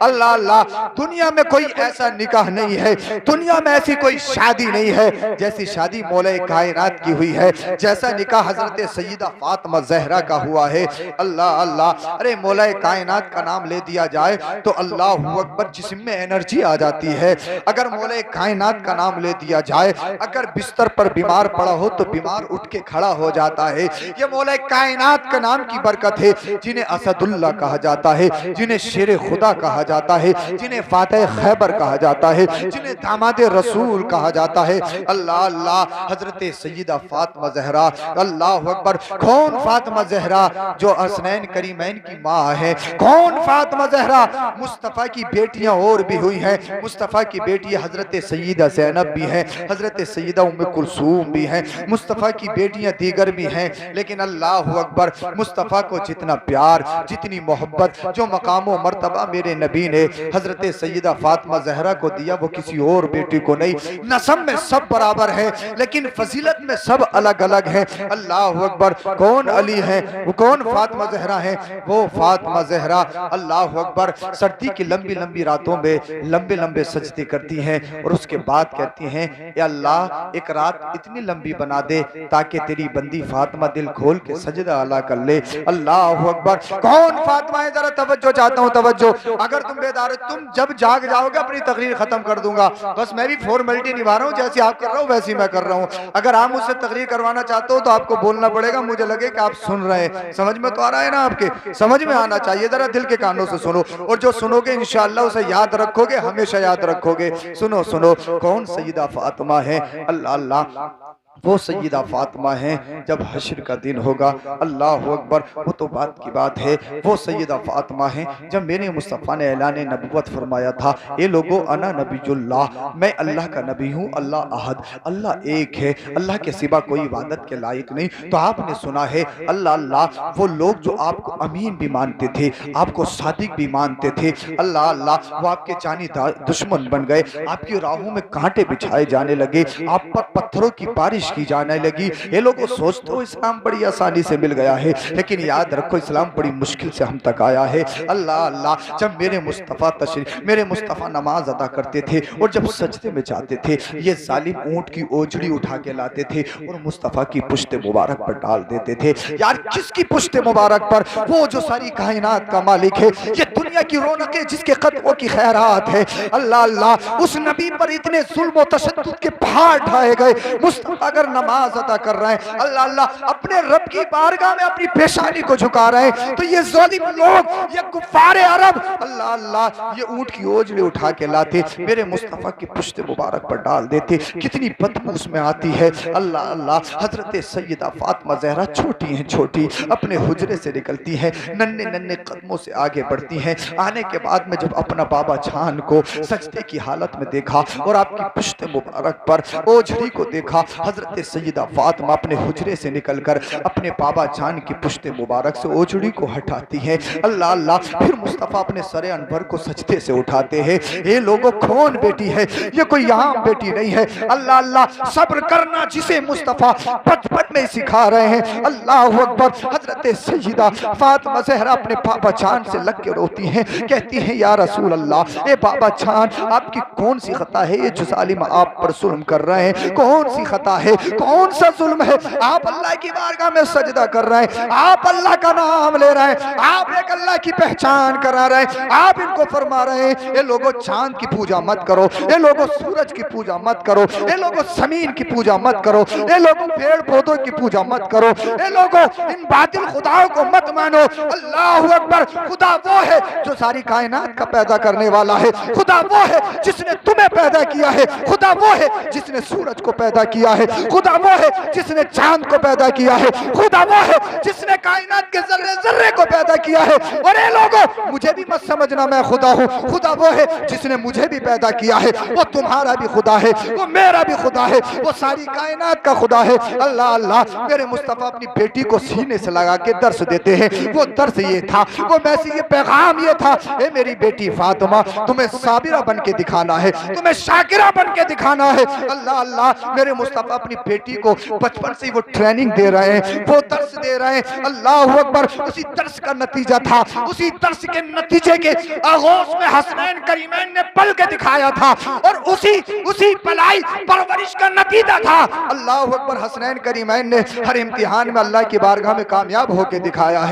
اللہ اللہ, دنیا میں کوئی ایسا نکاح نہیں ہے, دنیا میں ایسی کوئی شادی نہیں ہے جیسی شادی مولا کائنات کی ہوئی ہے, جیسا نکاح حضرت سیدہ فاطمہ زہرا کا ہوا ہے. اللہ اللہ, ارے مولا کائنات کا نام لے دیا جائے تو اللہ اکبر جسم میں انرجی آ جاتی ہے. اگر مولا کائنات کا نام لے دیا جائے, اگر بستر پر بیمار پڑا ہو تو بیمار اٹھ کے کھڑا ہو جاتا ہے. یہ مولا کائنات کا نام کی برکت ہے. جنہیں اسد اللہ کہا جاتا ہے, جنہیں شیر خدا کہا جاتا ہے, جنہیں فاتح خیبر کہا جاتا ہے, جنہیں داماد رسول کہا جاتا ہے. اللہ اللہ, حضرت سیدہ فاطمہ زہرا, اللہ اکبر. کون فاطمہ زہرا جو حسنین کریمین کی ماں ہے؟ کون فاطمہ زہرا؟ مصطفیٰ کی بیٹیاں اور بھی ہوئی ہیں. مصطفیٰ کی بیٹی حضرت سیدہ زینب بھی ہیں, حضرت سیدہ ام کلثوم بھی ہیں, مصطفیٰ کی بیٹیاں دیگر بھی ہیں. لیکن اللہ اکبر, مصطفیٰ کو جتنا پیار, جتنی محبت, جو مقام و مرتبہ میرے نبی نے حضرت سیدہ فاطمہ زہرا کو دیا وہ کسی اور بیٹی کو نہیں. نسب میں سب برابر ہیں لیکن فضیلت میں سب الگ الگ ہیں. اللہ اکبر. کون علی ہیں؟ وہ کون فاطمہ زہرا ہیں؟ وہ فاطمہ زہرا اللہ اکبر سردی کی لمبی لمبی راتوں میں لمبے لمبے سجدے کرتی ہیں اور اس کے بعد کہتی ہیں اے اللہ ایک رات اتنی لمبی بنا دے تاکہ تیری بندی فاطمہ دل کھول کے سجدہ اعلیٰ کر لے. اللہ اکبر. کون فاطمہ ہے؟ ذرا توجہ چاہتا ہوں, توجہ. اگر تم بیدار ہو, تم جب جاگ جاؤ گے اپنی تقریر ختم کر دوں گا. بس میں بھی فارمیلٹی نبھا رہا ہوں, جیسے آپ کر رہا ہوں ویسے میں کر رہا ہوں. اگر آپ مجھ سے تقریر کروانا چاہتے ہو تو آپ کو بولنا پڑے گا, مجھے لگے کہ آپ سن رہے ہیں. سمجھ میں تو آ رہا ہے نا آپ کے؟ سمجھ میں آنا چاہیے. ذرا دل کے کانوں سے سنو, اور جو سنو گے انشاءاللہ اسے یاد رکھو گے, ہمیشہ یاد رکھو گے. سنو سنو. کون سیدہ فاطمہ ہے؟ اللہ اللہ, وہ سیدہ فاطمہ ہیں جب حشر کا دن ہوگا. اللہ اکبر. وہ تو بات کی بات ہے. وہ سیدہ فاطمہ ہیں جب میرے مصطفیٰ نے اعلان نبوت فرمایا تھا, اے لوگو انا نبی اللہ, میں اللہ کا نبی ہوں. اللہ احد, اللہ ایک ہے, اللہ کے سوا کوئی عبادت کے لائق نہیں. تو آپ نے سنا ہے اللہ اللہ, وہ لوگ جو آپ کو امین بھی مانتے تھے, آپ کو صادق بھی مانتے تھے, اللہ اللہ, وہ آپ کے جانی دشمن بن گئے. آپ کی راہوں میں کانٹے بچھائے جانے لگے, آپ پر پتھروں کی بارش کی جانے لگی. یہ لوگوں سوچتے ہو اسلام بڑی آسانی سے مل گیا ہے, لیکن یاد رکھو اسلام بڑی مشکل سے ہم تک آیا ہے. اللہ اللہ, جب میرے مصطفیٰ نماز ادا کرتے تھے اور جب سجدے میں جاتے تھے, یہ ظالم اونٹ کی اوجڑی اٹھا کے لاتے تھے اور مصطفیٰ کی پشت مبارک پر ڈال دیتے تھے. یار کس کی پشت مبارک پر؟ وہ جو ساری کائنات کا مالک ہے, یہ دنیا کی رونق ہے, جس کے قطعوں کی خیرات ہے. اللہ اللہ, اس نبی پر اتنے ظلم و تشدد کے پہاڑ ڈھائے گئے. مصطفیٰ اگر نماز ادا کر رہے ہیں, اللہ اللہ, اپنے رب کی بارگاہ میں اپنی پیشانی کو جھکا رہے ہیں, تو یہ ظالم لوگ, یہ کفار عرب, اللہ اللہ, یہ اونٹ کی اوجڑی اٹھا کے لاتے, میرے مصطفیٰ کی پشت مبارک پر ڈال دیتے. کتنی بدبو اس میں آتی ہے. اللہ اللہ, حضرت سیدہ فاطمہ زہرا چھوٹی ہیں, چھوٹی, اپنے حجرے سے نکلتی ہیں, ننھے ننھے قدموں سے آگے بڑھتی ہیں. آنے کے بعد میں جب اپنا بابا جان کو سجدے کی حالت میں دیکھا اور آپ کی پشت مبارک پر اوجڑی کو دیکھا, حضرت سیدہ فاطمہ اپنے حجرے سے نکل کر اپنے بابا جان کی پشت مبارک سے اوجڑی کو ہٹاتی ہیں. اللہ اللہ, پھر مصطفیٰ اپنے سر انور کو سجدے سے اٹھاتے ہیں. اے لوگوں, کون بیٹی ہے؟ یہ کوئی یہاں بیٹی نہیں ہے. اللہ اللہ, صبر کرنا جسے مصطفیٰ بچپن میں سکھا رہے ہیں. اللہ اکبر. حضرت سیدہ فاطمہ زہرا اپنے بابا جان سے لگ کے روتی ہیں, کہتی ہیں یا رسول اللہ, اے بابا جان, آپ کی کون سی خطا ہے یہ جو ظالم آپ پر ظلم کر رہے ہیں؟ کون سی خطا ہے, کون سا ظلم ہے؟ آپ اللہ کی بارگاہ میں سجدہ کر رہے ہیں, آپ اللہ کا نام لے رہے ہیں, آپ ایک اللہ کی پہچان کرا رہے ہیں. آپ ان کو فرما رہے ہیں اے لوگوں چاند کی پوجا مت کرو, اے لوگوں سورج کی پوجا مت کرو, اے لوگوں زمین کی پوجا مت کرو, اے لوگوں پیڑ پودوں کی پوجا مت کرو, اے لوگوں ان باطل خداؤں کو مت مانو. اللہ اکبر. خدا وہ ہے جو ساری کائنات کا پیدا کرنے والا ہے, خدا وہ ہے جس نے تمہیں پیدا کیا ہے, خدا وہ ہے جس نے سورج کو پیدا کیا ہے, خدا وہ ہے جس نے چاند کو پیدا کیا ہے, خدا وہ ہے جس نے کائنات کے ذرے ذرے کو پیدا کیا ہے. اور اے لوگوں, مجھے بھی مت سمجھنا میں خدا ہوں, خدا وہ ہے جس نے مجھے بھی پیدا کیا ہے, وہ تمہارا بھی خدا ہے, وہ میرا بھی خدا ہے, وہ ساری کائنات کا خدا ہے. اللہ اللہ, میرے مصطفیٰ اپنی بیٹی کو سینے سے لگا کے درس دیتے ہیں. وہ درس یہ تھا, وہ میسیج پیغام یہ تھا, اے میری بیٹی فاطمہ, تمہیں صابرہ بن کے دکھانا ہے, تمہیں شاکرہ بن کے دکھانا ہے. اللہ اللہ, میرے مصطفیٰ اپنی اپنی بیٹی کو بچپن سے وہ ٹریننگ دے رہے ہیں، وہ درس دے رہے ہیں، اللہ اکبر، اسی درس کا نتیجہ تھا، اسی درس کے نتیجے کے آغوش میں حسنین کریمین نے پل کے دکھایا تھا، اور اسی پلائی پرورش کا نتیجہ تھا۔ اللہ اکبر، حسنین کریمین نے ہر امتحان میں اللہ کی بارگاہ میں کامیاب ہو کے دکھایا ہے۔